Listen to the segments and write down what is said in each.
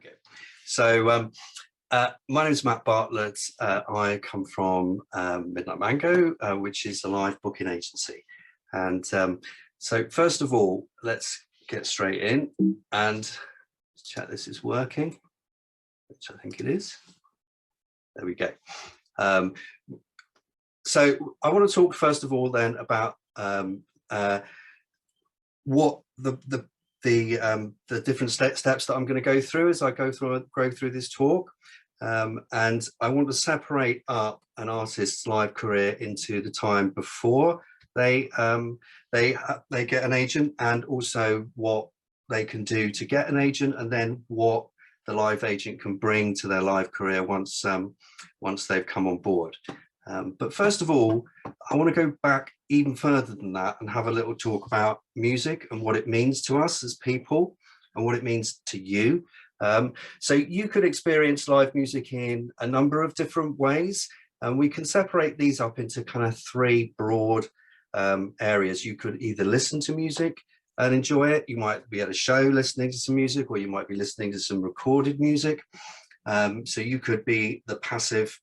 we go. So my name is Matt Bartlett. I come from Midnight Mango, which is a live booking agency. And so first of all, let's get straight in and check this is working, which I think it is. There we go. So I want to talk first of all then about what the different steps that I'm going to go through as I go through this talk, and I want to separate up an artist's live career into the time before they get an agent, and also what they can do to get an agent, and then what the live agent can bring to their live career once they've come on board. But first of all, I want to go back even further than that and have a little talk about music and what it means to us as people and what it means to you. So you could experience live music in a number of different ways, and we can separate these up into kind of three broad areas. You could either listen to music and enjoy it. You might be at a show listening to some music, or you might be listening to some recorded music. So you could be the passive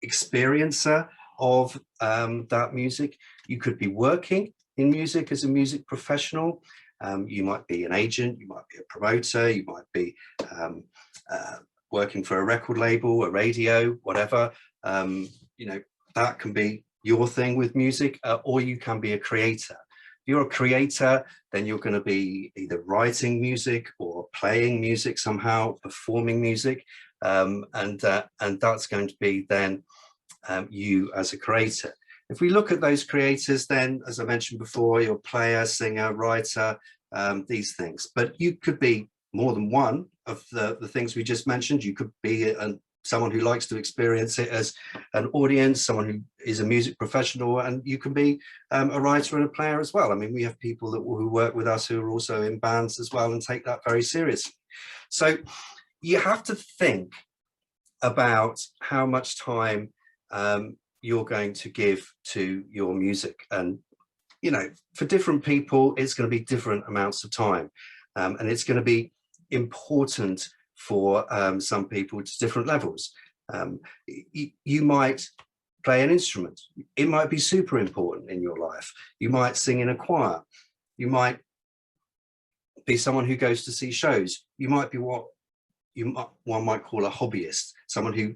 experiencer of that music. You could be working in music as a music professional. You might be an agent, you might be a promoter, you might be working for a record label, a radio, whatever. You know, that can be your thing with music, or you can be a creator. If you're a creator, then you're going to be either writing music or playing music somehow, performing music, and that's going to be then you as a creator. If we look at those creators, then, as I mentioned before, you're a player, singer, writer, these things. But you could be more than one of the things we just mentioned. You could be someone who likes to experience it as an audience, someone who is a music professional, and you can be a writer and a player as well. I mean, we have people who work with us who are also in bands as well and take that very seriously. So you have to think about how much time you're going to give to your music, and you know, for different people it's going to be different amounts of time, and it's going to be important for some people to different levels. You might play an instrument, it might be super important in your life. You might sing in a choir, you might be someone who goes to see shows, you might be what one might call a hobbyist, someone who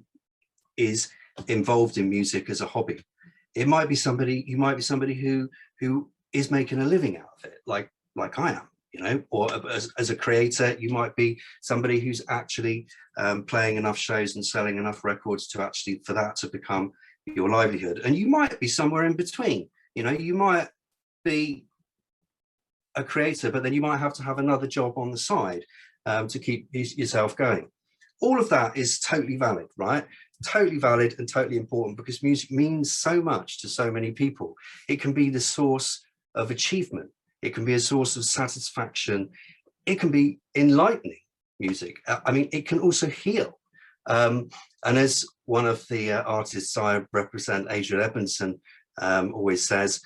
is involved in music as a hobby. It might be somebody, you might be somebody who is making a living out of it, like I am, you know, or as a creator, you might be somebody who's actually playing enough shows and selling enough records to actually, for that to become your livelihood. And you might be somewhere in between, you know, you might be a creator, but then you might have to have another job on the side to keep yourself going. All of that is totally valid, right? Totally valid and totally important, because music means so much to so many people. It can be the source of achievement. It can be a source of satisfaction. It can be enlightening, music. I mean, it can also heal. And as one of the artists I represent, Adrian Edmondson, always says,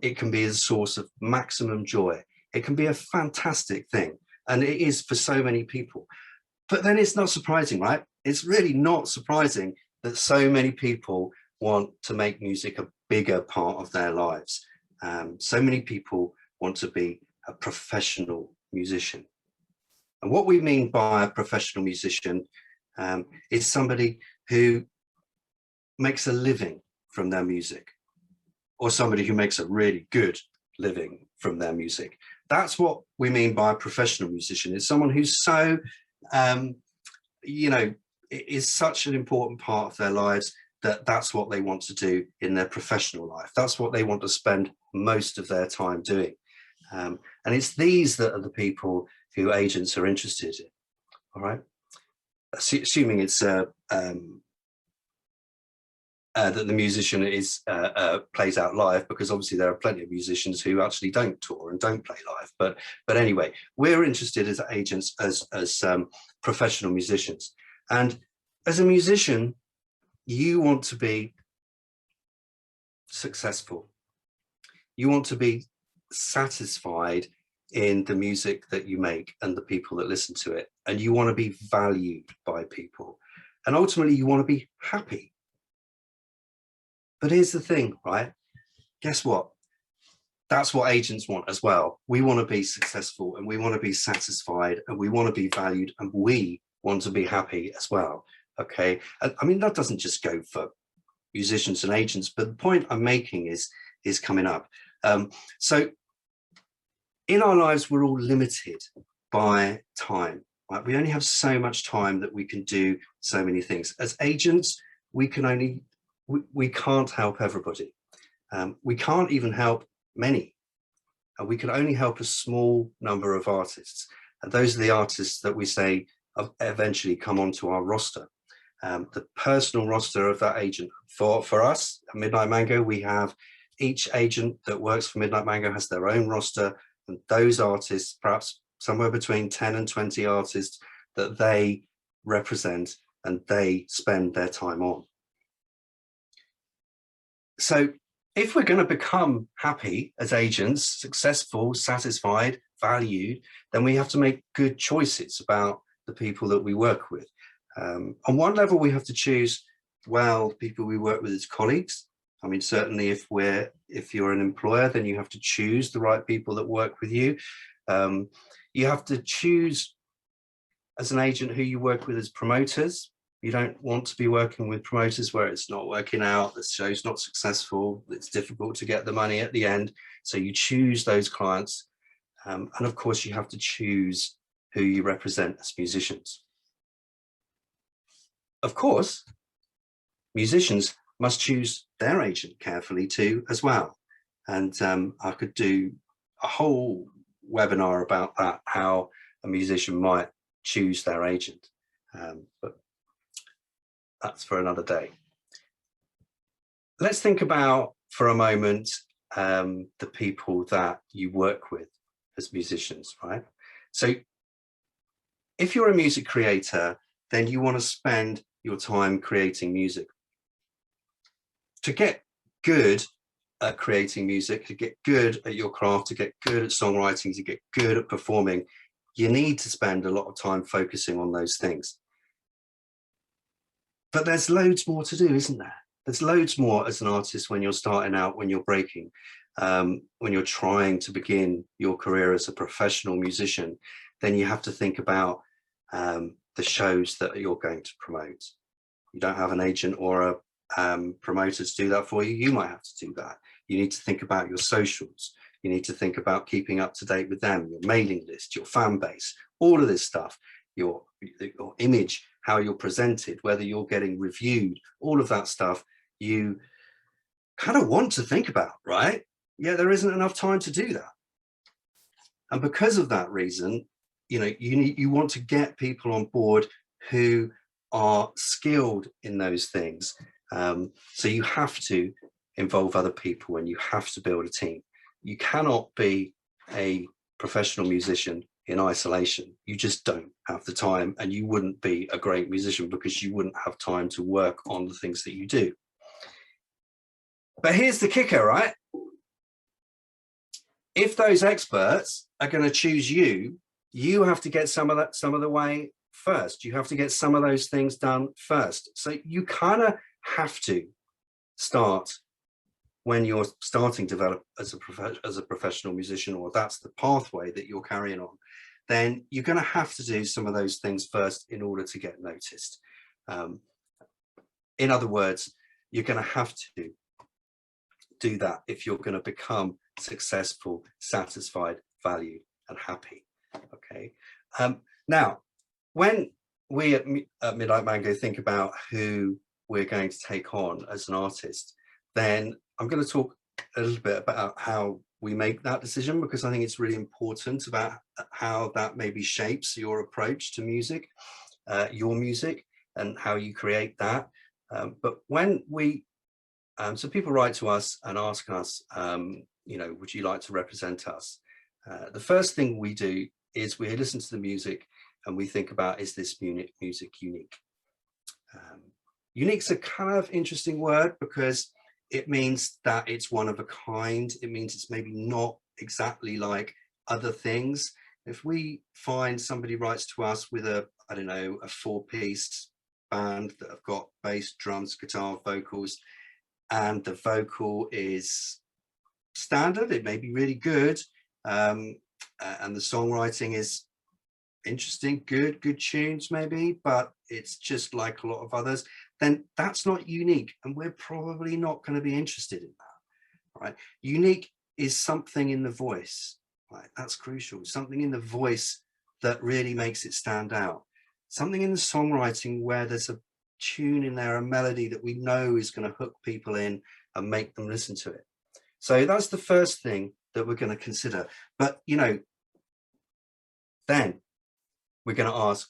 it can be a source of maximum joy. It can be a fantastic thing. And it is for so many people. But then it's not surprising, right? It's really not surprising that so many people want to make music a bigger part of their lives. So many people want to be a professional musician. And what we mean by a professional musician is somebody who makes a living from their music, or somebody who makes a really good living from their music. That's what we mean by a professional musician. It's someone who's so you know, it is such an important part of their lives that that's what they want to do in their professional life. That's what they want to spend most of their time doing. And it's these that are the people who agents are interested in. All right, assuming it's that the musician is plays out live, because obviously there are plenty of musicians who actually don't tour and don't play live. But anyway, we're interested as agents, as professional musicians. And as a musician, you want to be successful. You want to be satisfied in the music that you make and the people that listen to it, and you want to be valued by people, and ultimately you want to be happy. But here's the thing, right? Guess what? That's what agents want as well. We want to be successful, and we want to be satisfied, and we want to be valued, and we want to be happy as well. Okay. I mean, that doesn't just go for musicians and agents, but the point I'm making is coming up. So in our lives, we're all limited by time, right? We only have so much time that we can do so many things. As agents, we can't help everybody. We can't even help many. We can only help a small number of artists. And those are the artists that we say eventually come onto our roster. The personal roster of that agent. For us at Midnight Mango, we have each agent that works for Midnight Mango has their own roster, and those artists, perhaps somewhere between 10 and 20 artists that they represent and they spend their time on. So if we're going to become happy as agents, successful, satisfied, valued, then we have to make good choices about the people that we work with. On one level, we have to choose, well, people we work with as colleagues. I mean, certainly if you're an employer, then you have to choose the right people that work with you. You have to choose as an agent who you work with as promoters. You don't want to be working with promoters where it's not working out, the show's not successful, it's difficult to get the money at the end. So you choose those clients. And of course, you have to choose who you represent as musicians. Of course, musicians must choose their agent carefully too, as well. And I could do a whole webinar about that, how a musician might choose their agent. But that's for another day. Let's think about for a moment the people that you work with as musicians, right? So if you're a music creator, then you want to spend your time creating music. To get good at creating music, to get good at your craft, to get good at songwriting, to get good at performing, you need to spend a lot of time focusing on those things. But there's loads more to do, isn't there? There's loads more as an artist when you're starting out, when you're breaking, when you're trying to begin your career as a professional musician. Then you have to think about the shows that you're going to promote. You don't have an agent or a promoter to do that for you. You might have to do that. You need to think about your socials. You need to think about keeping up to date with them, your mailing list, your fan base, all of this stuff, your image, how you're presented, whether you're getting reviewed, all of that stuff you kind of want to think about, right? Yeah, there isn't enough time to do that. And because of that reason, you want to get people on board who are skilled in those things. So you have to involve other people and you have to build a team. You cannot be a professional musician in isolation. You just don't have the time, and you wouldn't be a great musician because you wouldn't have time to work on the things that you do. But here's the kicker, right? If those experts are going to choose you, you have to get some of the way first. You have to get some of those things done first. So you kind of have to start when you're starting to develop as a professional musician, or that's the pathway that you're carrying on, then you're going to have to do some of those things first in order to get noticed. In other words, you're going to have to do that if you're going to become successful, satisfied, valued, and happy. Okay. Now, when we at Midnight Mango think about who we're going to take on as an artist, then I'm going to talk a little bit about how we make that decision, because I think it's really important about how that maybe shapes your approach to music, your music, and how you create that. But when we, so people write to us and ask us, would you like to represent us? The first thing we do is we listen to the music and we think about, is this music unique? Unique's a kind of interesting word because it means that it's one of a kind. It means it's maybe not exactly like other things. If we find somebody writes to us with a, I don't know, a 4-piece band that have got bass, drums, guitar, vocals, and the vocal is standard, it may be really good, and the songwriting is interesting, good tunes maybe, but it's just like a lot of others, then that's not unique, and we're probably not going to be interested in that, right? Unique is something in the voice, right? That's crucial. Something in the voice that really makes it stand out. Something in the songwriting where there's a tune in there, a melody that we know is going to hook people in and make them listen to it. So that's the first thing that we're going to consider. But, you know, then we're going to ask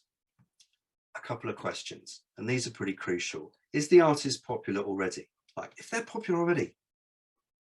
a couple of questions, and these are pretty crucial. Is the artist popular already? Like, if they're popular already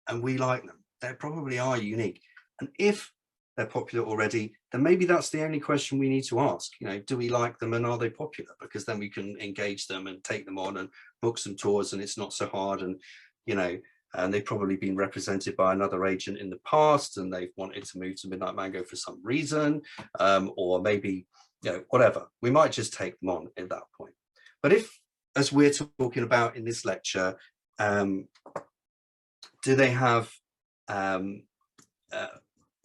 and we like them, they probably are unique. And if they're popular already, then maybe that's the only question we need to ask. You know, do we like them and are they popular? Because then we can engage them and take them on and book some tours, and it's not so hard. And, you know, and they've probably been represented by another agent in the past and they've wanted to move to Midnight Mango for some reason, or maybe, you know, whatever. We might just take them on at that point. But if, as we're talking about in this lecture, do they have,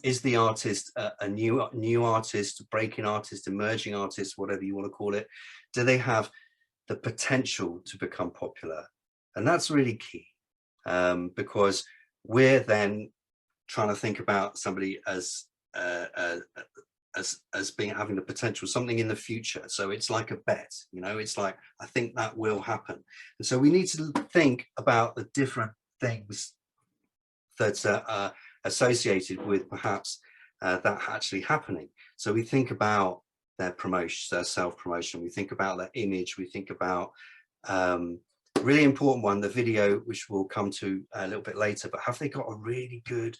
is the artist a new artist, breaking artist, emerging artist, whatever you want to call it? Do they have the potential to become popular? And that's really key, because we're then trying to think about somebody as being having the potential, something in the future. So it's like a bet, you know, it's like, I think that will happen. And so we need to think about the different things that are associated with perhaps that actually happening. So we think about their promotion, their self-promotion, we think about their image, we think about really important one, the video, which we'll come to a little bit later, but have they got a really good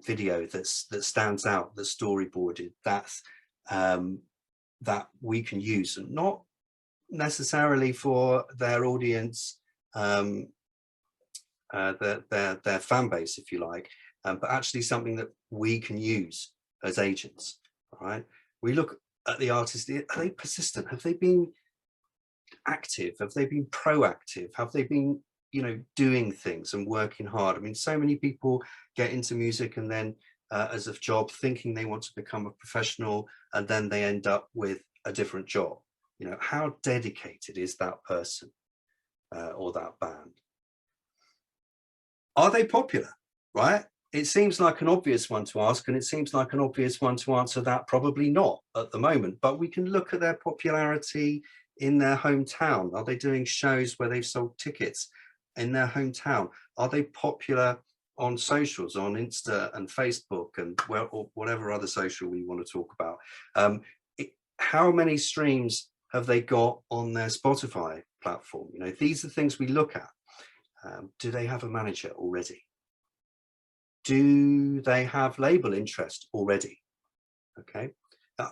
video that stands out, that's storyboarded, that's that we can use, and not necessarily for their audience, their fan base, if you like, but actually something that we can use as agents. All right, we look at the artist. Are they persistent? Have they been active? Have they been proactive? Have they been, you know, doing things and working hard? I mean, so many people get into music and then as a job, thinking they want to become a professional, and then they end up with a different job. You know, how dedicated is that person or that band? Are they popular, right? It seems like an obvious one to ask, and it seems like an obvious one to answer that probably not at the moment, but we can look at their popularity in their hometown. Are they doing shows where they've sold tickets in their hometown? Are they popular on socials, on Insta and Facebook and or whatever other social we want to talk about? How many streams have they got on their Spotify platform? You know, these are things we look at. Do they have a manager already? Do they have label interest already? Okay.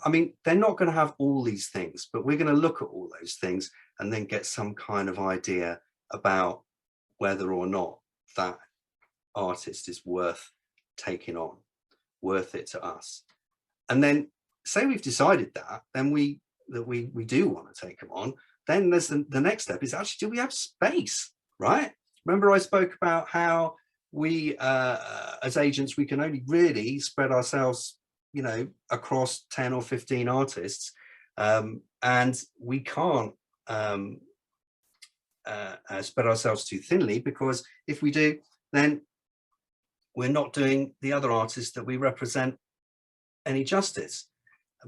I mean, they're not going to have all these things, but we're going to look at all those things and then get some kind of idea about whether or not that artist is worth taking on, worth it to us. And then say we've decided that, then we do want to take them on. Then there's the next step is actually, do we have space, right? Remember I spoke about how we, as agents, we can only really spread ourselves, you know, across 10 or 15 artists, and we can't spread ourselves too thinly, because if we do, then we're not doing the other artists that we represent any justice.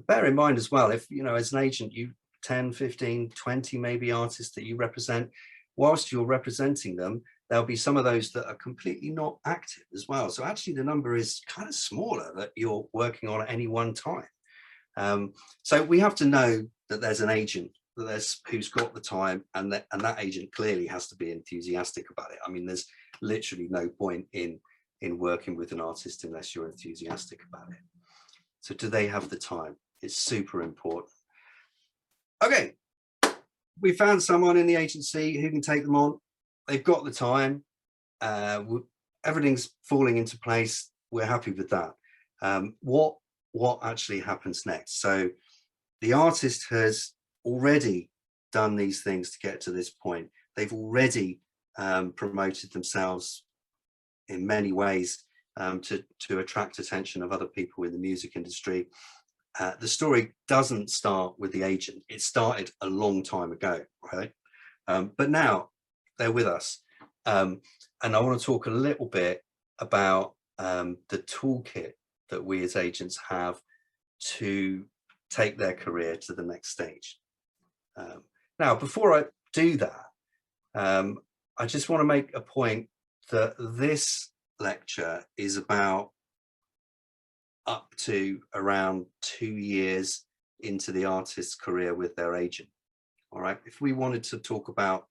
Bear in mind as well, if, you know, as an agent, you 10, 15, 20 maybe artists that you represent, whilst you're representing them, there'll be some of those that are completely not active as well. So actually the number is kind of smaller that you're working on at any one time. So we have to know that there's an agent who's got the time, and that agent clearly has to be enthusiastic about it. I mean, there's literally no point in working with an artist unless you're enthusiastic about it. So do they have the time? It's super important. Okay, we found someone in the agency who can take them on. They've got the time. Everything's falling into place. We're happy with that. What actually happens next? So the artist has already done these things to get to this point. They've already promoted themselves in many ways to attract attention of other people in the music industry. The story doesn't start with the agent. It started a long time ago, right? But now they're with us. And I want to talk a little bit about the toolkit that we as agents have to take their career to the next stage. Now, before I do that, I just want to make a point that this lecture is about up to around 2 years into the artist's career with their agent. All right, if we wanted to talk about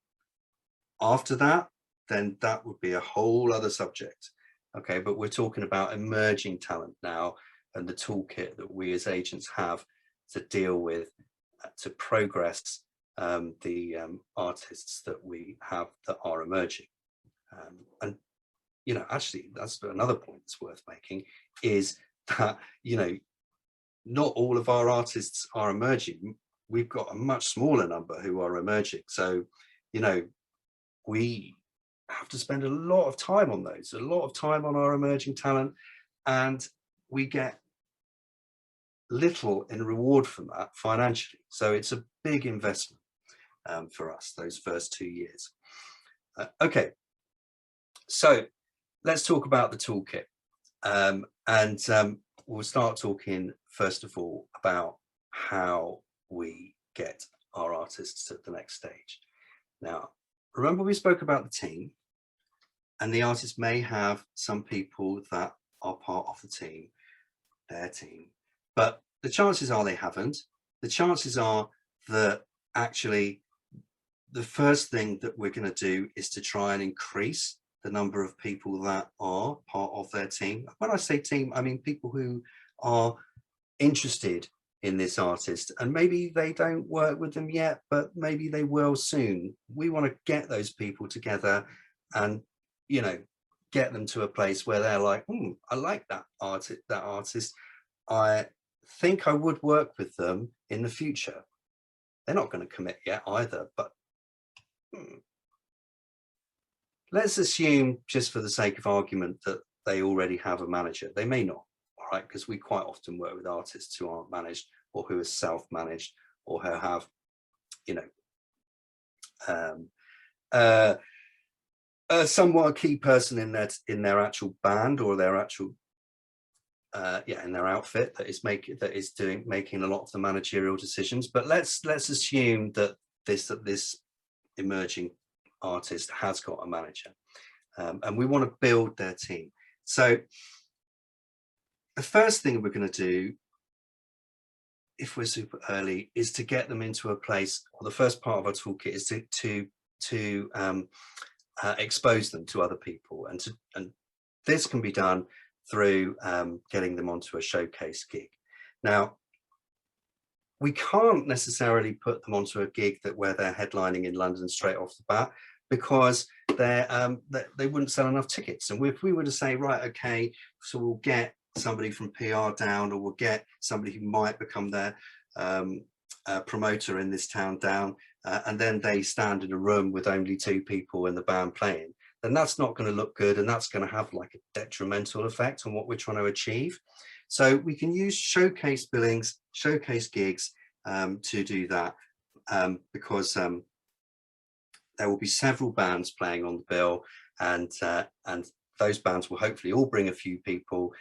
after that, then that would be a whole other subject. Okay, but we're talking about emerging talent now and the toolkit that we as agents have to deal with, to progress the artists that we have that are emerging. And, you know, actually, that's another point that's worth making, is that, you know, not all of our artists are emerging. We've got a much smaller number who are emerging. So, you know, we have to spend a lot of time on those, a lot of time on our emerging talent, and we get little in reward from that financially. So it's a big investment for us, those first 2 years. Okay, so let's talk about the toolkit. We'll start talking, first of all, about how we get our artists to the next stage. Now, remember we spoke about the team, and the artist may have some people that are part of the team, their team, but the chances are they haven't. The chances are that actually the first thing that we're going to do is to try and increase the number of people that are part of their team. When I say team, I mean people who are interested in this artist, and maybe they don't work with them yet, but maybe they will soon. We want to get those people together and, you know, get them to a place where they're like, I like that artist. I think I would work with them in the future. They're not going to commit yet either, but let's assume, just for the sake of argument, that they already have a manager. They may not, all right, because we quite often work with artists who aren't managed, or who are self-managed, or who have, you know, somewhat a key person in their actual band, or their actual in their outfit that is making a lot of the managerial decisions. But let's assume that this emerging artist has got a manager, and we want to build their team. So the first thing we're going to do, if we're super early, is to get them into a place, or the first part of our toolkit is to expose them to other people, and this can be done through getting them onto a showcase gig. Now, we can't necessarily put them onto a gig where they're headlining in London straight off the bat, because they wouldn't sell enough tickets. And if we were to say, right, okay, so we'll get somebody from PR down, or we'll get somebody who might become their promoter in this town down, and then they stand in a room with only 2 people in the band playing, then that's not going to look good, and that's going to have like a detrimental effect on what we're trying to achieve. So we can use showcase billings, showcase gigs to do that, because there will be several bands playing on the bill, and those bands will hopefully all bring a few people,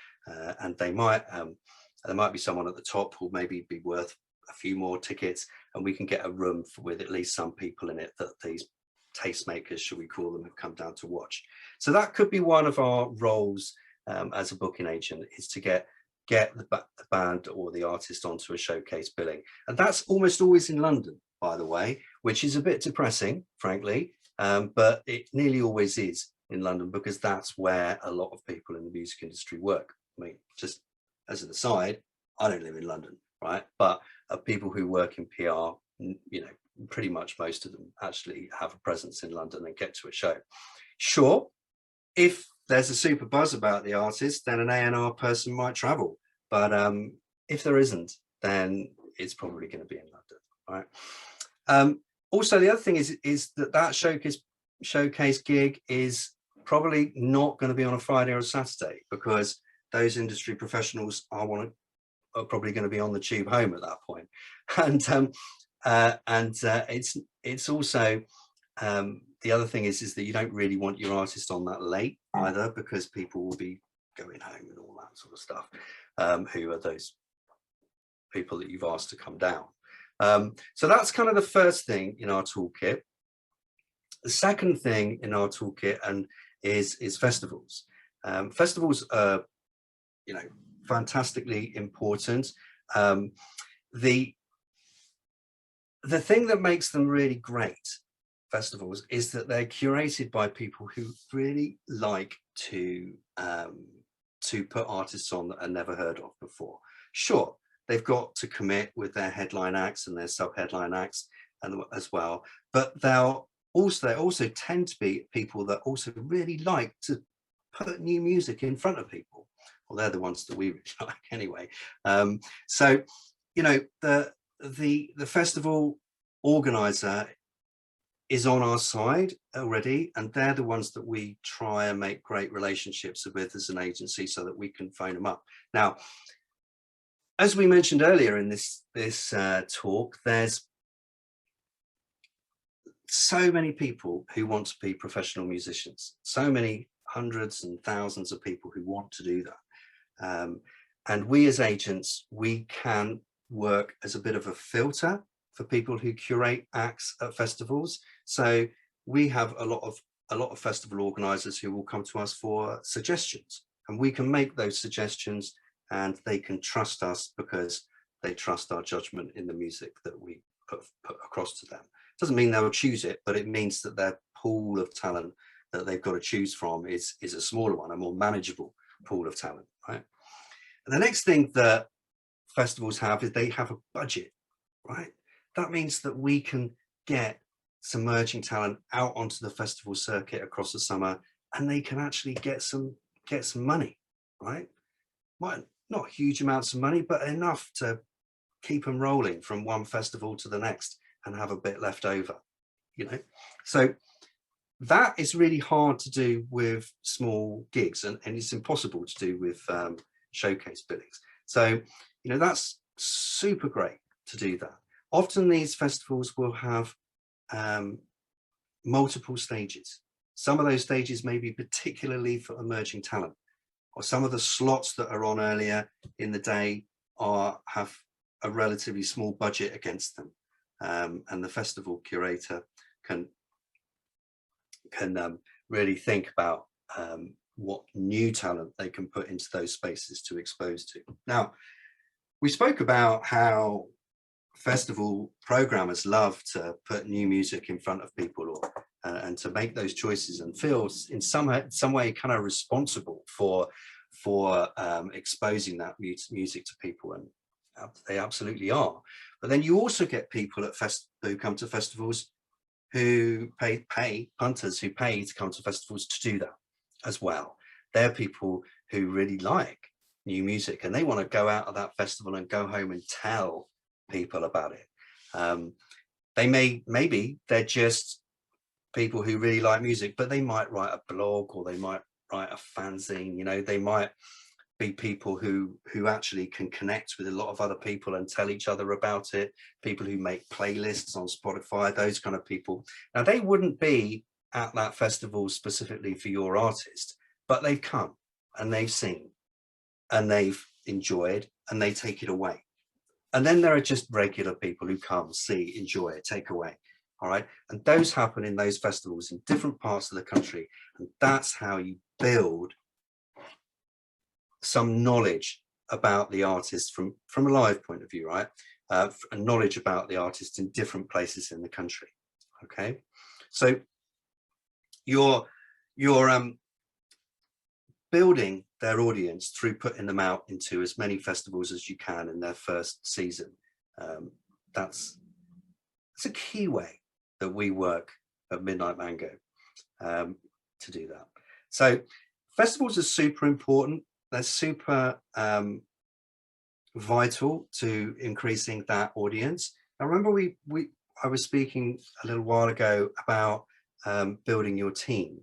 and there might be someone at the top who maybe be worth a few more tickets, and we can get a room with at least some people in it that these tastemakers, should we call them, have come down to watch. So that could be one of our roles as a booking agent, is to get the band or the artist onto a showcase billing. And that's almost always in London, by the way, which is a bit depressing, frankly, but it nearly always is in London, because that's where a lot of people in the music industry work. I mean, just as an aside, I don't live in London, right? But people who work in PR, you know, pretty much most of them actually have a presence in London and get to a show. Sure, if there's a super buzz about the artist, then an A&R person might travel. But if there isn't, then it's probably going to be in London, right? Also, the other thing is that showcase gig is probably not going to be on a Friday or a Saturday, because those industry professionals are probably going to be on the tube home at that point. And it's also the other thing is that you don't really want your artist on that late either, because people will be going home and all that sort of stuff. Who are those people that you've asked to come down? So that's kind of the first thing in our toolkit. The second thing in our toolkit is festivals. Festivals are, you know, fantastically important. The thing that makes them really great, festivals, is that they're curated by people who really like to put artists on that are never heard of before. Sure, they've got to commit with their headline acts and their sub-headline acts as well, but they also tend to be people that also really like to put new music in front of people. Well, they're the ones that we really like anyway. So, you know, the festival organizer is on our side already, and they're the ones that we try and make great relationships with as an agency, so that we can phone them up. Now, as we mentioned earlier in this talk, there's so many people who want to be professional musicians, so many hundreds and thousands of people who want to do that. And we as agents, we can work as a bit of a filter for people who curate acts at festivals. So we have a lot of festival organizers who will come to us for suggestions, and we can make those suggestions, and they can trust us because they trust our judgment in the music that we put across to them. Doesn't mean they'll choose it, but it means that their pool of talent that they've got to choose from is a smaller one, a more manageable pool of talent, right? And the next thing that festivals have is they have a budget, right? That means that we can get some emerging talent out onto the festival circuit across the summer, and they can actually get some money, right? Not huge amounts of money, but enough to keep them rolling from one festival to the next and have a bit left over, you know? So that is really hard to do with small gigs, and it's impossible to do with showcase billings. So, you know, that's super great to do that. Often these festivals will have multiple stages. Some of those stages may be particularly for emerging talent, or some of the slots that are on earlier in the day have a relatively small budget against them. And the festival curator can really think about what new talent they can put into those spaces to expose to. Now, we spoke about how festival programmers love to put new music in front of people, and to make those choices, and feel in some way kind of responsible for exposing that music to people, and they absolutely are. But then you also get people who come to festivals who pay punters who pay to come to festivals to do that as well. They're people who really like new music, and they want to go out of that festival and go home and tell people about it. Maybe they're just people who really like music, but they might write a blog, or they might write a fanzine. You know, they might be people who actually can connect with a lot of other people and tell each other about it. People who make playlists on Spotify, those kind of people. Now, they wouldn't be at that festival specifically for your artist, but they've come and they've seen and they've enjoyed, and they take it away. And then there are just regular people who come, see, enjoy it, take away. All right. And those happen in those festivals in different parts of the country. And that's how you build some knowledge about the artist from a live point of view, right? And knowledge about the artist in different places in the country. Okay. So you're building their audience through putting them out into as many festivals as you can in their first season. That's a key way that we work at Midnight Mango to do that. So Festivals are super important. They're super vital to increasing that audience. I remember I was speaking a little while ago about building your team.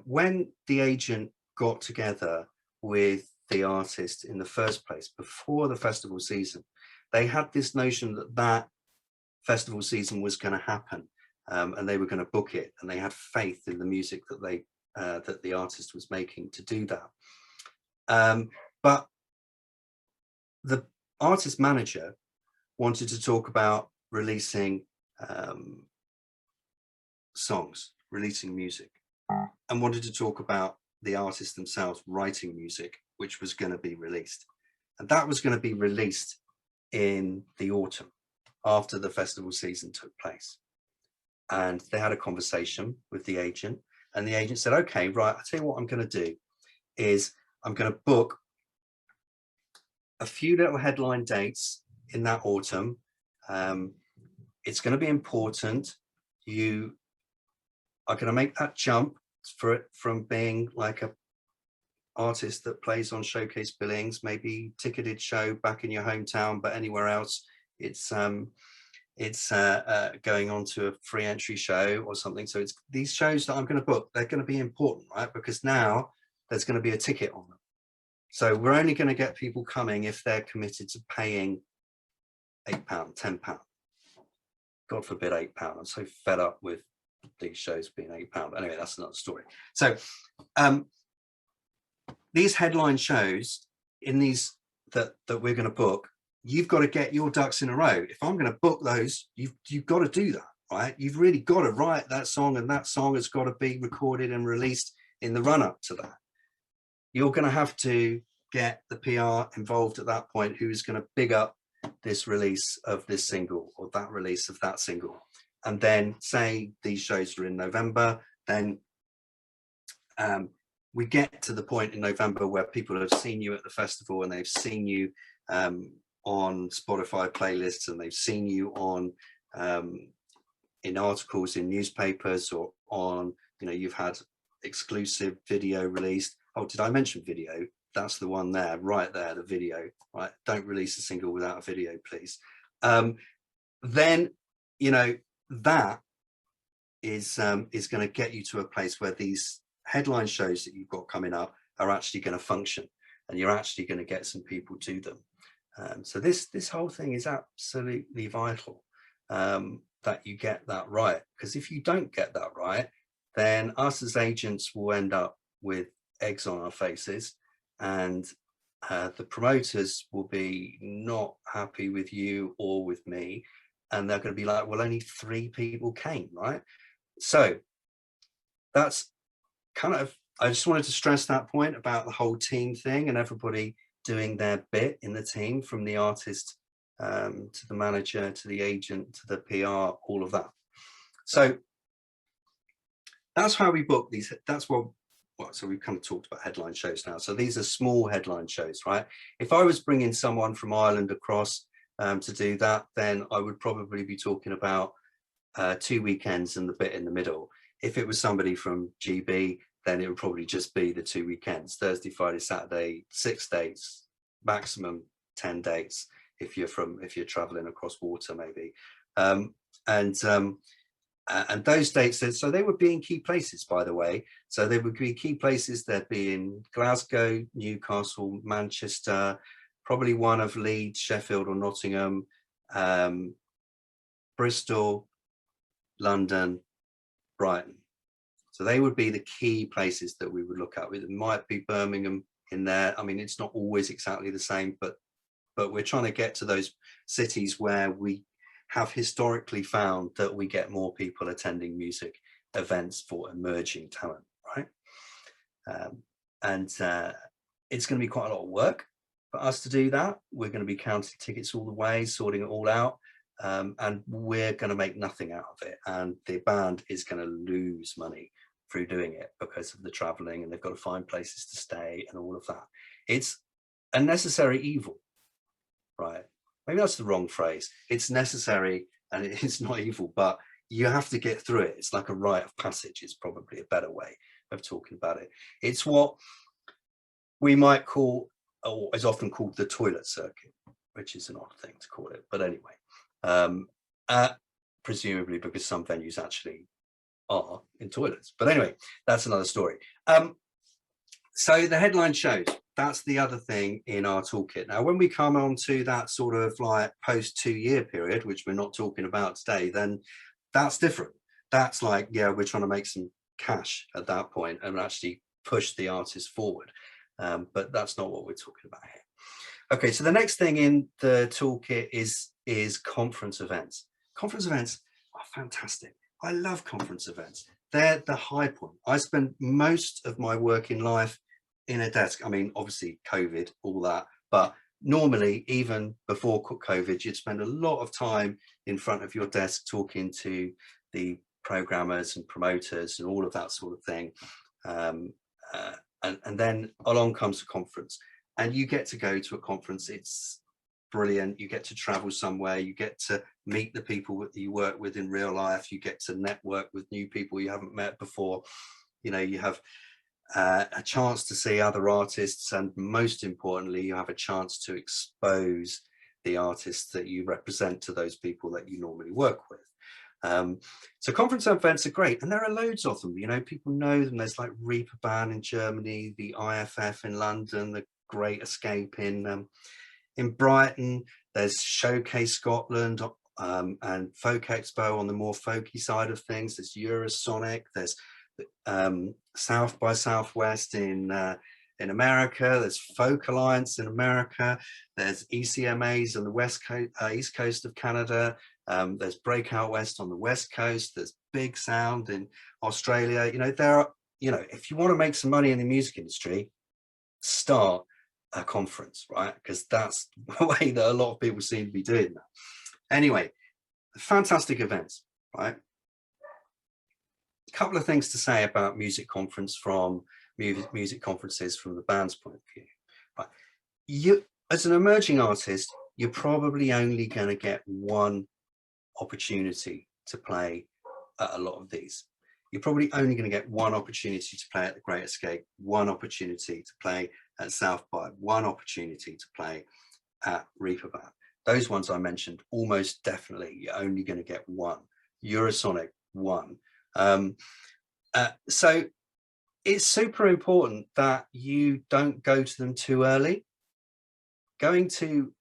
When the agent got together with the artist in the first place, before the festival season, they had this notion that that festival season was going to happen, and they were going to book it, and they had faith in the music that that the artist was making to do that. But the artist manager wanted to talk about releasing songs, releasing music, and wanted to talk about the artists themselves writing music, which was going to be released. And that was going to be released in the autumn after the festival season took place. And they had a conversation with the agent, and the agent said, okay, right, I'll tell you what I'm going to do is I'm going to book a few little headline dates in that autumn. It's going to be important. You are going to make that jump for it from being like a artist that plays on showcase billings, maybe ticketed show back in your hometown, but anywhere else it's going on to a free entry show or something. So it's these shows that I'm going to book, they're going to be important, right? Because now there's going to be a ticket on them. So we're only going to get people coming if they're committed to paying £8, £10. God forbid £8. I'm so fed up with these shows being £8. Anyway, that's another story. So these headline shows in these that we're going to book, you've got to get your ducks in a row. If I'm going to book those, you've got to do that, right? You've really got to write that song, and that song has got to be recorded and released in the run up to that. You're going to have to get the PR involved at that point, who is going to big up this release of this single or that release of that single. And then say these shows are in November, then we get to the point in November where people have seen you at the festival, and they've seen you on Spotify playlists, and they've seen you on in articles in newspapers, or on, you know, you've had exclusive video released. Oh, did I mention video? That's the one there, right there, the video, right? Don't release a single without a video, please. Then, you know, that is going to get you to a place where these headline shows that you've got coming up are actually going to function, and you're actually going to get some people to them. So this whole thing is absolutely vital, that you get that right, because if you don't get that right, then us as agents will end up with eggs on our faces, and the promoters will be not happy with you or with me, and they're going to be like, well, only 3 people came, right? So that's kind of, I just wanted to stress that point about the whole team thing, and everybody doing their bit in the team, from the artist to the manager, to the agent, to the PR, all of that. So that's how we book these. That's what so we've kind of talked about headline shows now. So these are small headline shows, right? If I was bringing someone from Ireland across to do that, then I would probably be talking about 2 weekends and the bit in the middle. If it was somebody from GB, then it would probably just be the 2 weekends, Thursday, Friday, Saturday, 6 dates, maximum 10 dates if you're traveling across water, maybe. And those dates, so they would be in key places, by the way. So they would be key places. They'd be in Glasgow, Newcastle, Manchester, probably one of Leeds, Sheffield or Nottingham, Bristol, London, Brighton. So they would be the key places that we would look at. It might be Birmingham in there. I mean, it's not always exactly the same, but we're trying to get to those cities where we have historically found that we get more people attending music events for emerging talent, right? And it's going to be quite a lot of work for us to do that. We're going to be counting tickets all the way, sorting it all out, and we're going to make nothing out of it. And the band is going to lose money through doing it because of the traveling, and they've got to find places to stay and all of that. It's a necessary evil, right? Maybe that's the wrong phrase. It's necessary and it's not evil, but you have to get through it. It's like a rite of passage is probably a better way of talking about it. It's what we might call, or is often called, the toilet circuit, which is an odd thing to call it, but anyway, presumably because some venues actually are in toilets, but anyway, that's another story. So the headline shows, that's the other thing in our toolkit. Now, when we come on to that sort of like post 2-year period, which we're not talking about today, then that's different. That's like, yeah, we're trying to make some cash at that point and actually push the artist forward. But that's not what we're talking about here. Okay, so the next thing in the toolkit is conference events. Conference events are fantastic. I love conference events. They're the high point. I spend most of my working life in a desk. I mean, obviously COVID, all that, but normally even before COVID, you'd spend a lot of time in front of your desk talking to the programmers and promoters and all of that sort of thing. And then along comes a conference, and you get to go to a conference. It's brilliant. You get to travel somewhere, you get to meet the people that you work with in real life, you get to network with new people you haven't met before. You know, you have a chance to see other artists, and most importantly, you have a chance to expose the artists that you represent to those people that you normally work with. So conference events are great, and there are loads of them. You know, people know them. There's like Reeperbahn in Germany, the IFF in London, the Great Escape in Brighton. There's Showcase Scotland, and Folk Expo on the more folky side of things. There's Eurosonic. There's South by Southwest in America. There's Folk Alliance in America. There's ECMAs on the west coast, east coast of Canada. There's Breakout West on the west coast. There's Big Sound in Australia. You know, there are, you know, if you want to make some money in the music industry, start a conference, right? Because that's the way that a lot of people seem to be doing that. Anyway, fantastic events, right? A couple of things to say about music conferences from the band's point of view. Right? You, as an emerging artist, you're probably only going to get one opportunity to play at a lot of these. You're probably only going to get one opportunity to play at the Great Escape, one opportunity to play at South by, one opportunity to play at Reeperbahn. Those ones I mentioned, almost definitely you're only going to get one. Eurosonic, one. So it's super important that you don't go to them too early. Going to,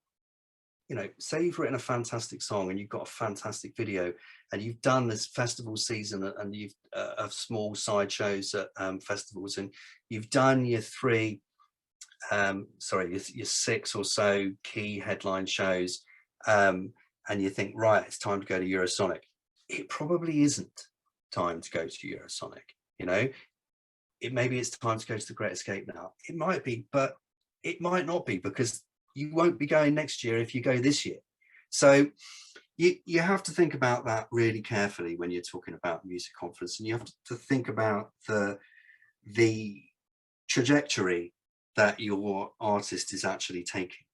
you know, say you've written a fantastic song and you've got a fantastic video, and you've done this festival season, and you've of small side shows at festivals, and you've done your your 6 or so key headline shows, and you think, right, it's time to go to Eurosonic. It probably isn't time to go to Eurosonic. You know, maybe it's time to go to the Great Escape now. It might be, but it might not be, because you won't be going next year if you go this year. So you have to think about that really carefully when you're talking about music conference, and you have to think about the trajectory that your artist is actually taking.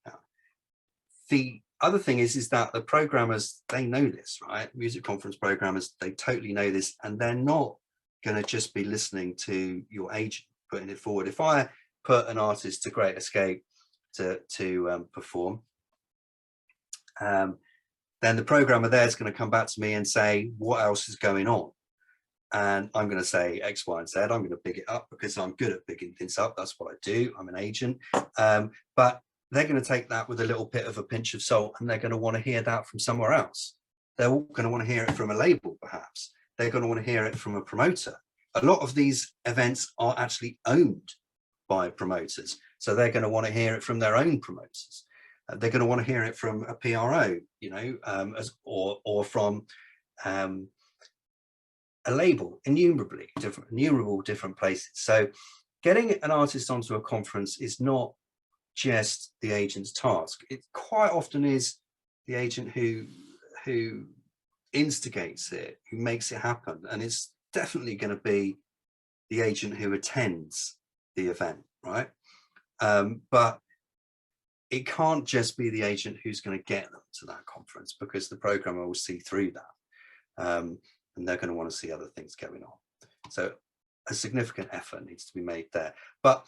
Now, the other thing is that the programmers, they know this, right? Music conference programmers, they totally know this, and they're not going to just be listening to your agent putting it forward. If I put an artist to Great Escape to perform, then the programmer there is going to come back to me and say, what else is going on? And I'm going to say X, Y, and Z. I'm going to big it up because I'm good at bigging things up. That's what I do. I'm an agent. But they're going to take that with a little bit of a pinch of salt, and they're going to want to hear that from somewhere else. They're all going to want to hear it from a label, perhaps. They're going to want to hear it from a promoter. A lot of these events are actually owned by promoters, so they're going to want to hear it from their own promoters. They're going to want to hear it from a PRO, you know, or from a label, innumerable different places. So getting an artist onto a conference is not just the agent's task. It quite often is the agent who instigates it, who makes it happen, and it's definitely going to be the agent who attends the event, right? But it can't just be the agent who's going to get them to that conference, because the programmer will see through that, and they're going to want to see other things going on. So a significant effort needs to be made there. But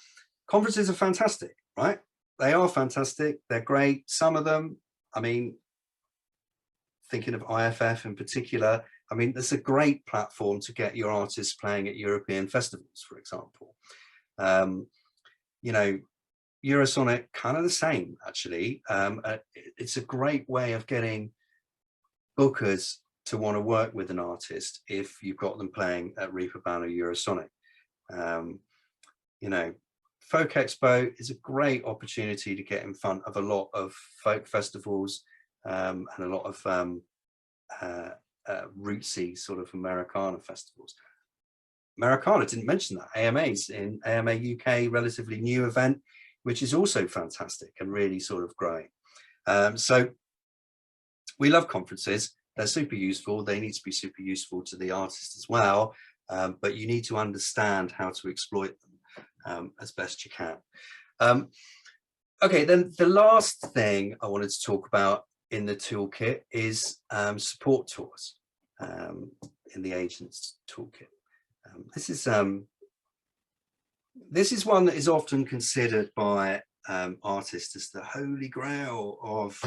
Conferences are fantastic, right? They are fantastic. They're great. Some of them, I mean, thinking of IFF in particular, I mean, it's a great platform to get your artists playing at European festivals, for example. You know, Eurosonic, kind of the same, actually. It's a great way of getting bookers to want to work with an artist if you've got them playing at Reeperbahn or Eurosonic. You know, Folk Expo is a great opportunity to get in front of a lot of folk festivals and a lot of rootsy sort of Americana festivals. Americana, didn't mention that. AMA's in AMA UK, relatively new event, which is also fantastic and really sort of growing. So we love conferences. They're super useful. They need to be super useful to the artist as well. But you need to understand how to exploit them as best you can. Okay, then the last thing I wanted to talk about in the toolkit is support tours in the agent's toolkit. This is one that is often considered by artists as the holy grail of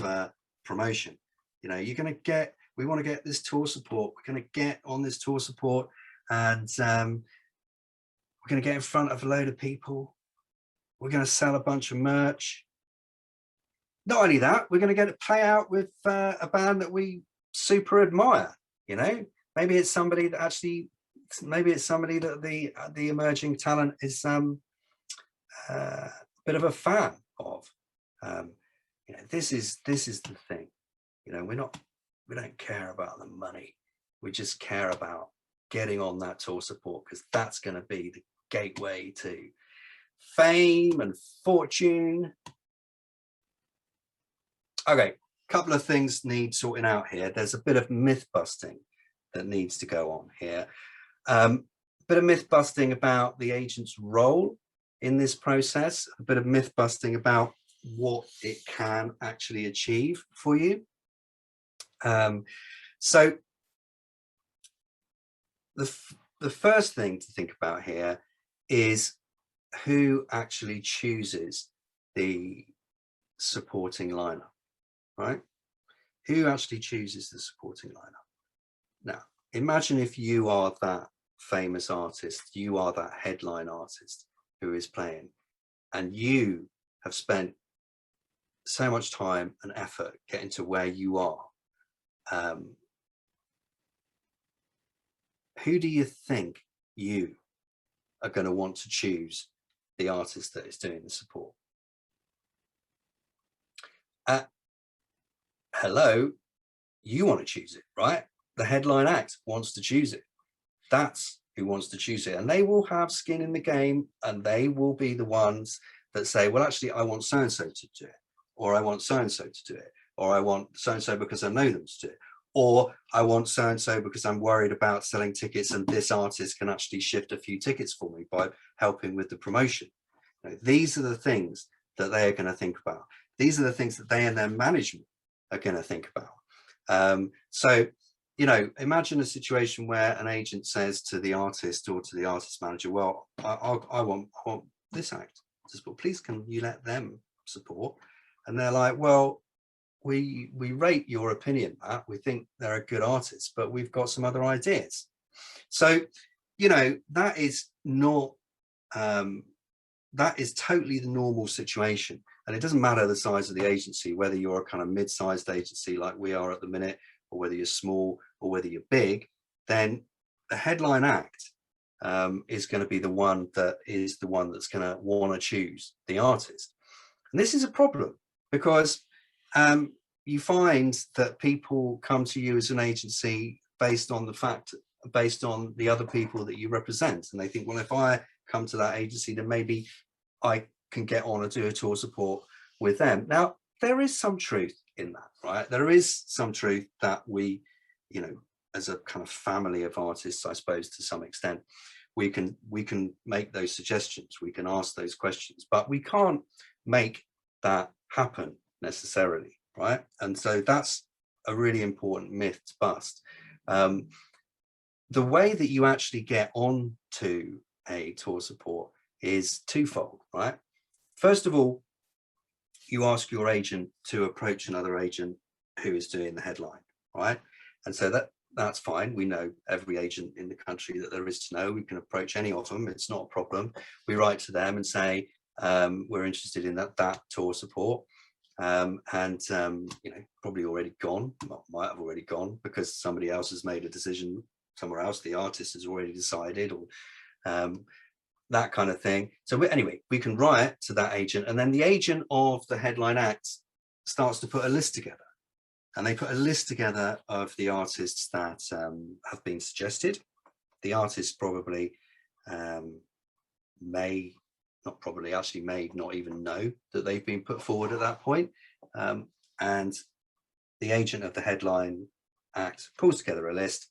promotion. You know, you're going to get, we want to get this tour support, we're going to get on this tour support, and we're going to get in front of a load of people, we're going to sell a bunch of merch. Not only that, we're going to get it play out with a band that we super admire. You know, maybe it's somebody that actually, maybe it's somebody that the emerging talent is a bit of a fan of. You know, this is the thing. You know, we don't care about the money. We just care about getting on that tour support, because that's going to be the gateway to fame and fortune. Okay, a couple of things need sorting out here. There's a bit of myth busting that needs to go on here. A bit of myth busting about the agent's role in this process, a bit of myth busting about what it can actually achieve for you. So the first thing to think about here is who actually chooses the supporting lineup, right? Who actually chooses the supporting lineup? Now, imagine if you are that famous artist, you are that headline artist who is playing, and you have spent so much time and effort getting to where you are. Who do you think you are going to want to choose the artist that is doing the support? Hello, you want to choose it, right? The headline act wants to choose it. That's who wants to choose it, and they will have skin in the game, and they will be the ones that say, well, actually, I want so-and-so to do it, or I want so-and-so to do it, or I want so-and-so because I know them to do it, or I want so-and-so because I'm worried about selling tickets and this artist can actually shift a few tickets for me by helping with the promotion. You know, these are the things that they are going to think about. These are the things that they and their management are going to think about. So, you know, imagine a situation where an agent says to the artist or to the artist manager, well, I want this act to support. Please, can you let them support? And they're like, well, we rate your opinion, Matt. We think they're a good artist, but we've got some other ideas. So, you know, that is not, that is totally the normal situation. And it doesn't matter the size of the agency, whether you're a kind of mid-sized agency like we are at the minute, or whether you're small or whether you're big, then the headline act is going to be the one that's going to want to choose the artist. And this is a problem, because you find that people come to you as an agency based on the other people that you represent, and they think, well, if I come to that agency, then maybe I can get on and do a tour support with them. Now, there is some truth in that, right? There is some truth that we, you know, as a kind of family of artists, I suppose, to some extent, we can make those suggestions, we can ask those questions, but we can't make that happen necessarily, right? And so that's a really important myth to bust. The way that you actually get on to a tour support is twofold, right? first of all, you ask your agent to approach another agent who is doing the headline, right? And so that's fine. We know every agent in the country that there is to know. We can approach any of them. It's not a problem. We write to them and say, we're interested in that tour support. You know, probably already gone, might have already gone because somebody else has made a decision somewhere else. The artist has already decided, or that kind of thing. So anyway, we can write to that agent, and then the agent of the headline act starts to put a list together. And they put a list together of the artists that have been suggested. The artists probably may not even know that they've been put forward at that point. And the agent of the headline act pulls together a list,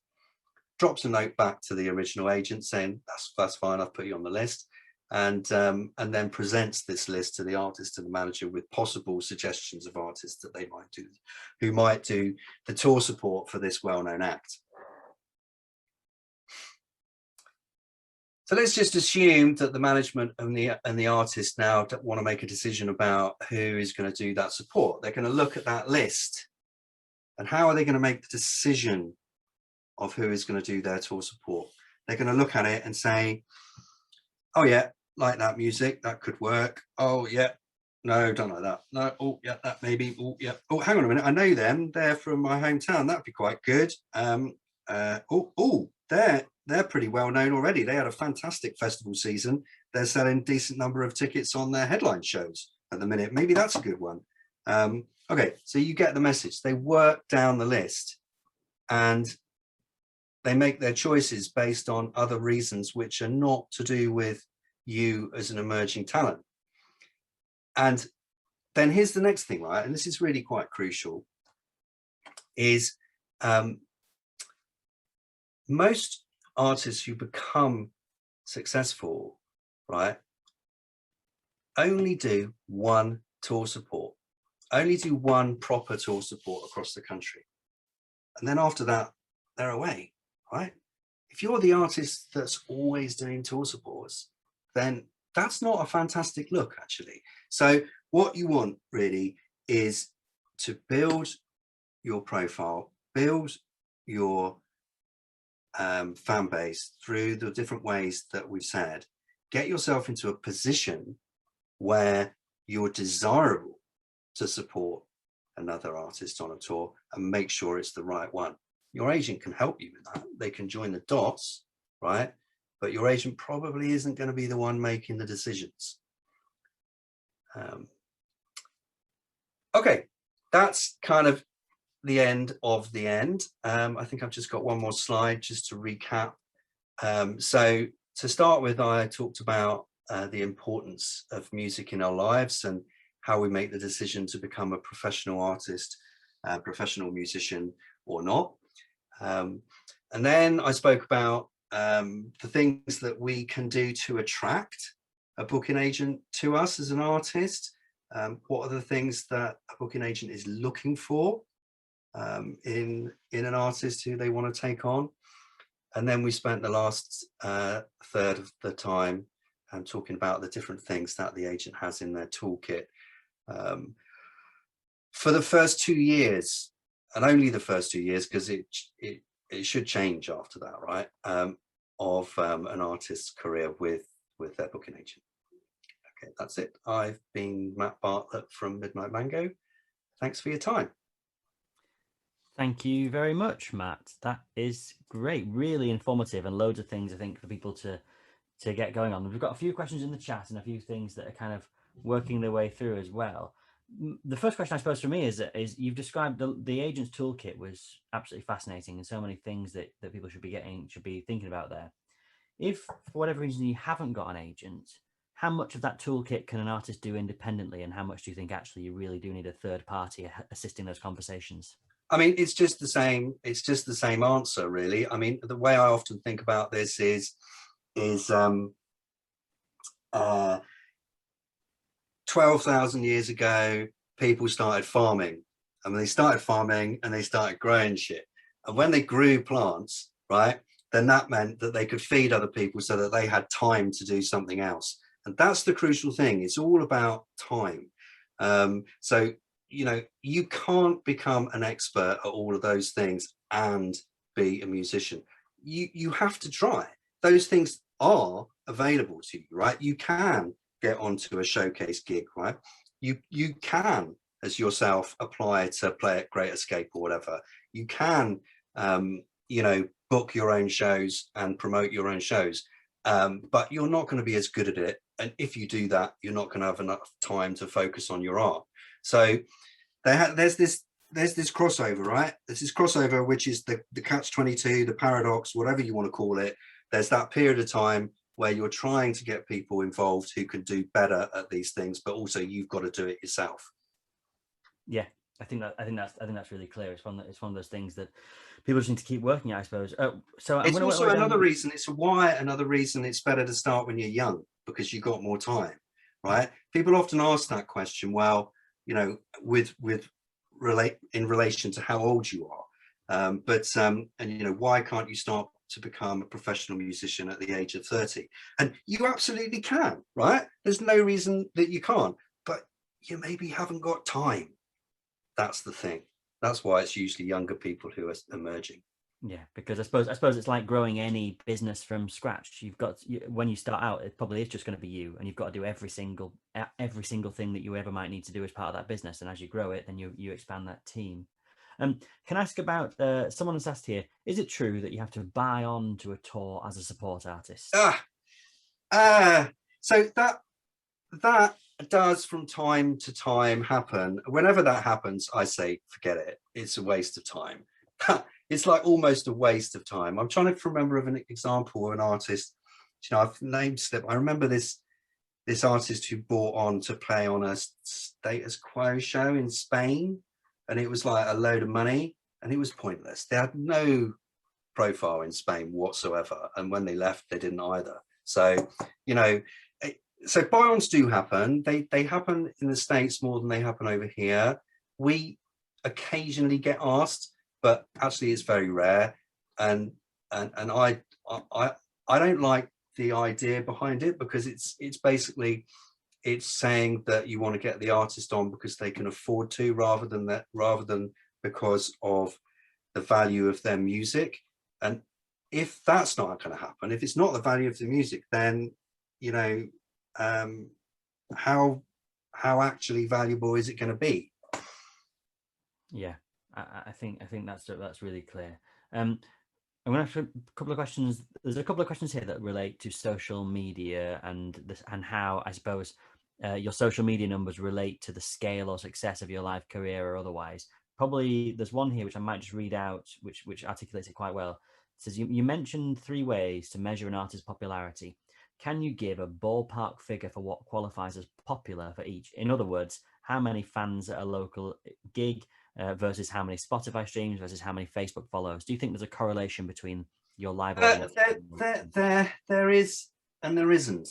drops a note back to the original agent saying, that's fine, I've put you on the list. And then presents this list to the artist and the manager with possible suggestions of artists that they might do, who might do the tour support for this well-known act. So let's just assume that the management and the artist now want to make a decision about who is going to do that support. They're going to look at that list, and how are they going to make the decision of who is going to do their tour support? They're going to look at it and say, oh yeah, like that music, that could work. Oh yeah, no, don't like that. No, oh yeah, that maybe. Oh yeah. Oh, hang on a minute, I know them. They're from my hometown. That'd be quite good. They're pretty well known already. They had a fantastic festival season. They're selling a decent number of tickets on their headline shows at the minute. Maybe that's a good one. Okay, so you get the message. They work down the list and they make their choices based on other reasons which are not to do with you as an emerging talent. And then here's the next thing, right? And this is really quite crucial, is most artists who become successful, right, only do one tour support, only do one proper tour support across the country. And then after that, they're away, right? If you're the artist that's always doing tour supports, then that's not a fantastic look, actually. So what you want really is to build your profile, build your fan base through the different ways that we've said. Get yourself into a position where you're desirable to support another artist on a tour, and make sure it's the right one. Your agent can help you with that. They can join the dots, right? But your agent probably isn't going to be the one making the decisions. Okay, that's kind of the end of the end. I think I've just got one more slide just to recap. So to start with, I talked about the importance of music in our lives and how we make the decision to become a professional artist, professional musician or not. And then I spoke about the things that we can do to attract a booking agent to us as an artist. What are the things that a booking agent is looking for in an artist who they want to take on? And then we spent the last third of the time talking about the different things that the agent has in their toolkit. For the first 2 years, and only the first 2 years, because it should change after that, right? Of an artist's career with their booking agent. Okay, that's it. I've been Matt Bartlett from Midnight Mango. Thanks for your time. Thank you very much, Matt. That is great, really informative, and loads of things I think for people to get going on. We've got a few questions in the chat and a few things that are kind of working their way through as well. The first question I suppose for me is you've described the agent's toolkit was absolutely fascinating, and so many things that people should be thinking about there. If for whatever reason you haven't got an agent, how much of that toolkit can an artist do independently, and how much do you think actually you really do need a third party assisting those conversations? I mean, it's just the same. It's just the same answer, really. I mean, the way I often think about this is 12,000 years ago, people started farming. And they started farming and they started growing shit. And when they grew plants, right, then that meant that they could feed other people so that they had time to do something else. And that's the crucial thing. It's all about time. So, you know, you can't become an expert at all of those things and be a musician. You have to try. Those things are available to you, right? You can get onto a showcase gig, right? You can, as yourself, apply to play at Great Escape or whatever. You can, you know, book your own shows and promote your own shows. But you're not going to be as good at it. And if you do that, you're not going to have enough time to focus on your art. So there's this crossover, right? There's this crossover, which is the catch-22, the paradox, whatever you want to call it. There's that period of time where you're trying to get people involved who can do better at these things, but also you've got to do it yourself. Yeah, I think that's really clear. It's one of those things that people just need to keep working at, I suppose. So it's also another reason. Another reason it's better to start when you're young, because you've got more time, right? People often ask that question. Well, you know, in relation to how old you are, and you know, why can't you start to become a professional musician at the age of 30? And you absolutely can, right? There's no reason that you can't, but you maybe haven't got time. That's the thing. That's why it's usually younger people who are emerging. Yeah, because I suppose it's like growing any business from scratch. When you start out, it probably is just going to be you, and you've got to do every single thing that you ever might need to do as part of that business. And as you grow it, then you expand that team. Can I ask about someone has asked here, is it true that you have to buy on to a tour as a support artist? So that does from time to time happen. Whenever that happens, I say, forget it. It's a waste of time. It's like almost a waste of time. I'm trying to remember of an example of an artist. You know, I've named slip. I remember this artist who bought on to play on a status quo show in Spain, and it was like a load of money, and it was pointless. They had no profile in Spain whatsoever, and when they left, they didn't either. So, you know, so buy-ons do happen. They happen in the States more than they happen over here. We occasionally get asked, but actually it's very rare. And I don't like the idea behind it, because it's basically, it's saying that you want to get the artist on because they can afford to, rather than because of the value of their music. And if that's not going to happen, if it's not the value of the music, then, you know, how actually valuable is it going to be? Yeah, I think that's really clear. I'm going to ask a couple of questions. There's a couple of questions here that relate to social media and how, I suppose, your social media numbers relate to the scale or success of your live career or otherwise. Probably there's one here which I might just read out, which articulates it quite well. It says, you mentioned 3 ways to measure an artist's popularity. Can you give a ballpark figure for what qualifies as popular for each? In other words, how many fans at a local gig versus how many Spotify streams versus how many Facebook follows? Do you think there's a correlation between your live audience? There is, and there isn't.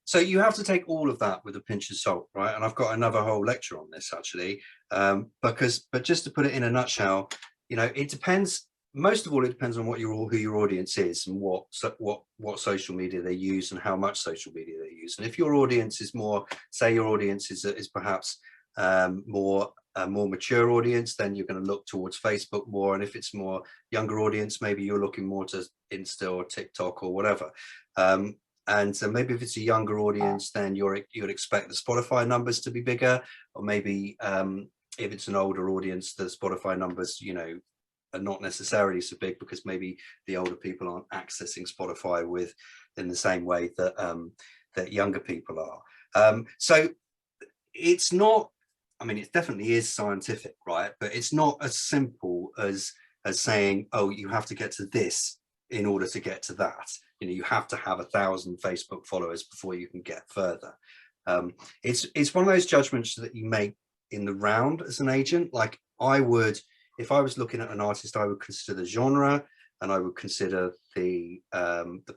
So you have to take all of that with a pinch of salt, right? And I've got another whole lecture on this, actually, but just to put it in a nutshell, you know, it depends. Most of all, it depends on who your audience is, and what social media they use, and how much social media they use. And if your audience is more, say your audience is perhaps a more mature audience, then you're going to look towards Facebook more. And if it's more younger audience, maybe you're looking more to Insta or TikTok or whatever. And so maybe if it's a younger audience, then you would expect the Spotify numbers to be bigger, or maybe if it's an older audience, the Spotify numbers, you know, are not necessarily so big, because maybe the older people aren't accessing Spotify in the same way that younger people are. So it's not, I mean, it definitely is scientific, right? But it's not as simple as saying, oh, you have to get to this in order to get to that. You know, you have to have 1,000 Facebook followers before you can get further. It's one of those judgments that you make in the round as an agent. Like, I would, if I was looking at an artist, I would consider the genre, and I would consider the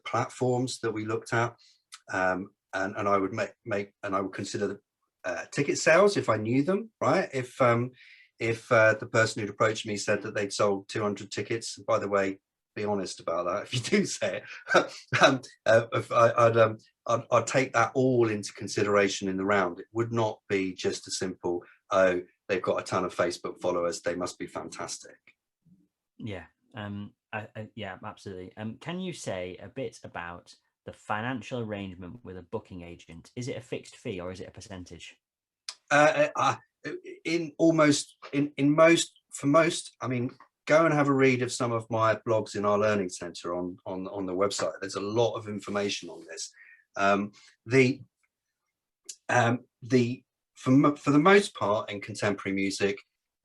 platforms that we looked at, and I would I would consider the ticket sales if I knew them, right? If the person who'd approached me said that they'd sold 200 tickets, by the way, be honest about that if you do say it. I'd take that all into consideration in the round. It would not be just a simple, oh, they've got a ton of Facebook followers, they must be fantastic. Yeah, yeah, absolutely. Can you say a bit about the financial arrangement with a booking agent? Is it a fixed fee or is it a percentage? In most, I mean, go and have a read of some of my blogs in our learning center on the website. There's a lot of information on this. For the most part in contemporary music,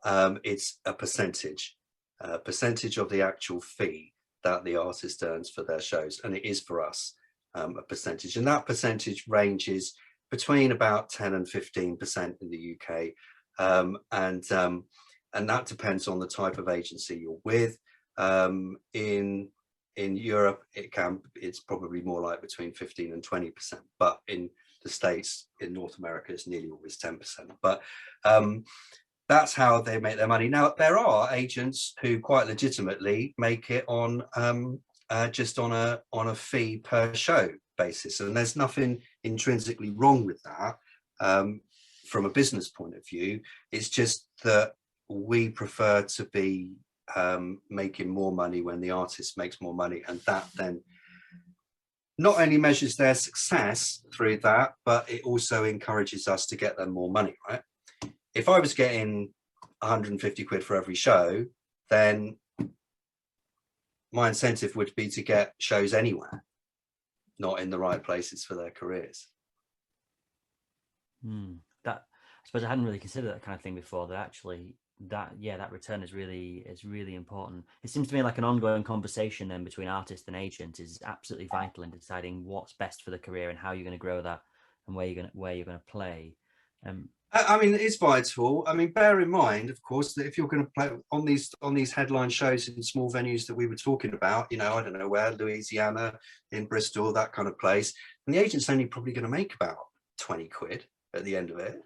it's a percentage of the actual fee that the artist earns for their shows, and it is for us a percentage, and that percentage ranges between about 10 and 15% in the UK, and that depends on the type of agency you're with. In Europe, it's probably more like between 15 and 20%, but in the States, in North America, it's nearly always 10%. But that's how they make their money. Now, there are agents who quite legitimately make it on just on a fee per show basis, and there's nothing intrinsically wrong with that from a business point of view. It's just that we prefer to be making more money when the artist makes more money, and that then not only measures their success through that, but it also encourages us to get them more money, right? If I was getting 150 quid for every show, then my incentive would be to get shows anywhere, not in the right places for their careers. That, I suppose I hadn't really considered that kind of thing before, that actually that return is really important. It seems to me like an ongoing conversation then between artist and agent is absolutely vital in deciding what's best for the career and how you're going to grow that and where you're going to play. I mean, it's vital. I mean, bear in mind, of course, that if you're going to play on these headline shows in small venues that we were talking about, you know, I don't know where, Louisiana, in Bristol, that kind of place, and the agent's only probably going to make about 20 quid at the end of it.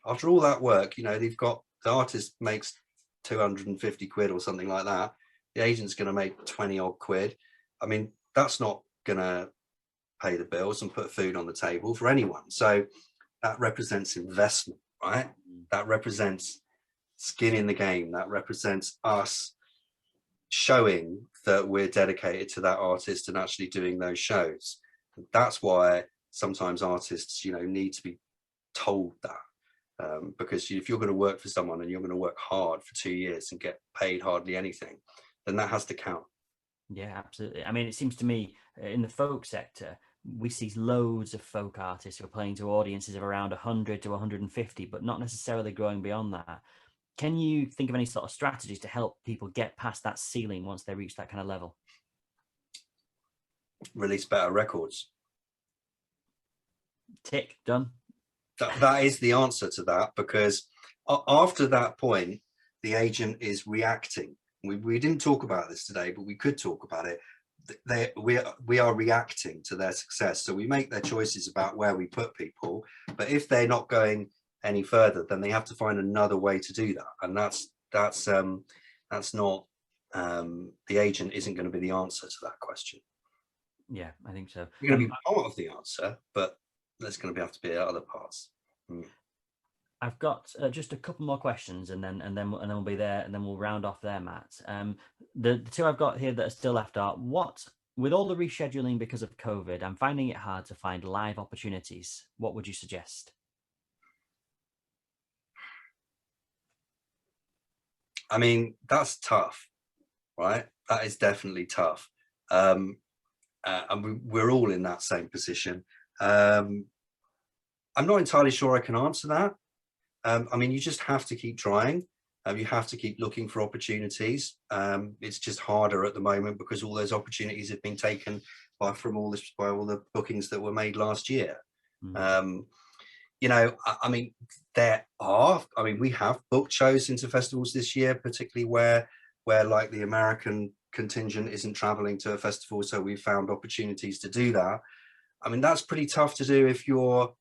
After all that work, you know, the artist makes 250 quid or something like that. The agent's going to make 20 odd quid. I mean, that's not going to pay the bills and put food on the table for anyone. So that represents investment, right? That represents skin in the game. That represents us showing that we're dedicated to that artist and actually doing those shows. And that's why sometimes artists, you know, need to be told that. Because if you're going to work for someone and you're going to work hard for 2 years and get paid hardly anything, then that has to count. Yeah, absolutely. I mean, it seems to me in the folk sector, we see loads of folk artists who are playing to audiences of around 100 to 150, but not necessarily growing beyond that. Can you think of any sort of strategies to help people get past that ceiling once they reach that kind of level? Release better records. Tick, done. That is the answer to that, because after that point, the agent is reacting. We didn't talk about this today, but we could talk about it. We are reacting to their success. So we make their choices about where we put people, but if they're not going any further, then they have to find another way to do that. And that's not the agent isn't going to be the answer to that question. Yeah, I think so. You're going to be part of the answer, but there's going to have to be other parts. I've got just a couple more questions, and then we'll be there, and then we'll round off there, Matt. The two I've got here that are still left are: what, with all the rescheduling because of COVID, I'm finding it hard to find live opportunities. What would you suggest? I mean, that's tough, right? That is definitely tough. And we're all in that same position. I'm not entirely sure I can answer that. I mean, you just have to keep trying. You have to keep looking for opportunities. It's just harder at the moment because all those opportunities have been taken by all the bookings that were made last year. You know, I mean, we have booked shows into festivals this year, particularly where like the American contingent isn't traveling to a festival, so we found opportunities to do that. I mean, that's pretty tough to do if you're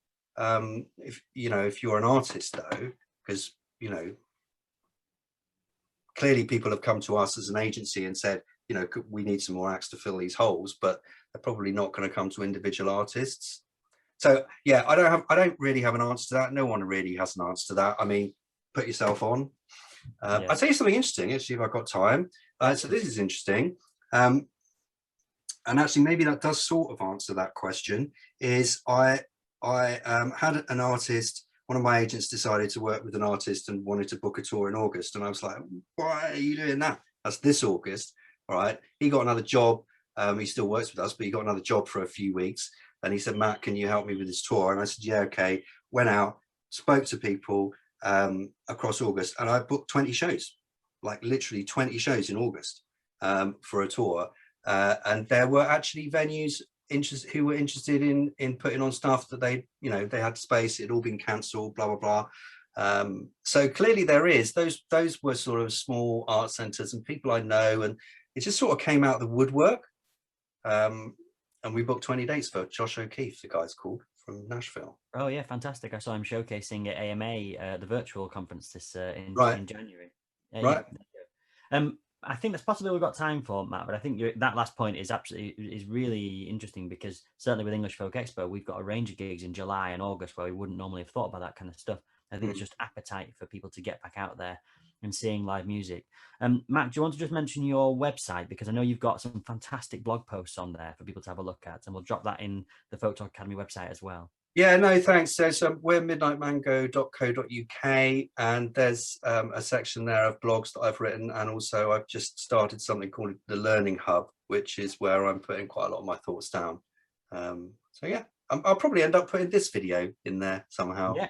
if you're an artist, though, because, you know, clearly people have come to us as an agency and said, you know, we need some more acts to fill these holes, but they're probably not going to come to individual artists. So yeah, I don't really have an answer to that. No one really has an answer to that. I mean, put yourself on. I'll tell you something interesting, actually, if I've got time. So this is interesting. And actually, maybe that does sort of answer that question. Is I had an artist, one of my agents decided to work with an artist and wanted to book a tour in August. And I was like, why are you doing that? That's this August. All right. He got another job. He still works with us, but he got another job for a few weeks. And he said, Matt, can you help me with this tour? And I said, yeah, okay. Went out, spoke to people across August, and I booked 20 shows, like literally 20 shows in August for a tour. And there were actually venues who were interested in putting on stuff that they had space. It had all been cancelled, blah blah blah. So clearly there is those were sort of small art centres and people I know, and it just sort of came out of the woodwork. And we booked 20 dates for Josh O'Keefe, the guy's called, from Nashville. Oh yeah, fantastic! I saw him showcasing at AMA, the virtual conference this in January. Right. Yeah. I think that's possibly we've got time for, Matt, but I think that last point is really interesting, because certainly with English Folk Expo, we've got a range of gigs in July and August where we wouldn't normally have thought about that kind of stuff. I think it's just appetite for people to get back out there and seeing live music. Matt, do you want to just mention your website? Because I know you've got some fantastic blog posts on there for people to have a look at, and we'll drop that in the Folk Talk Academy website as well. Yeah, no, thanks. So we're midnightmango.co.uk, and there's a section there of blogs that I've written, and also I've just started something called the Learning Hub, which is where I'm putting quite a lot of my thoughts down. So yeah, I'll probably end up putting this video in there somehow. Yeah,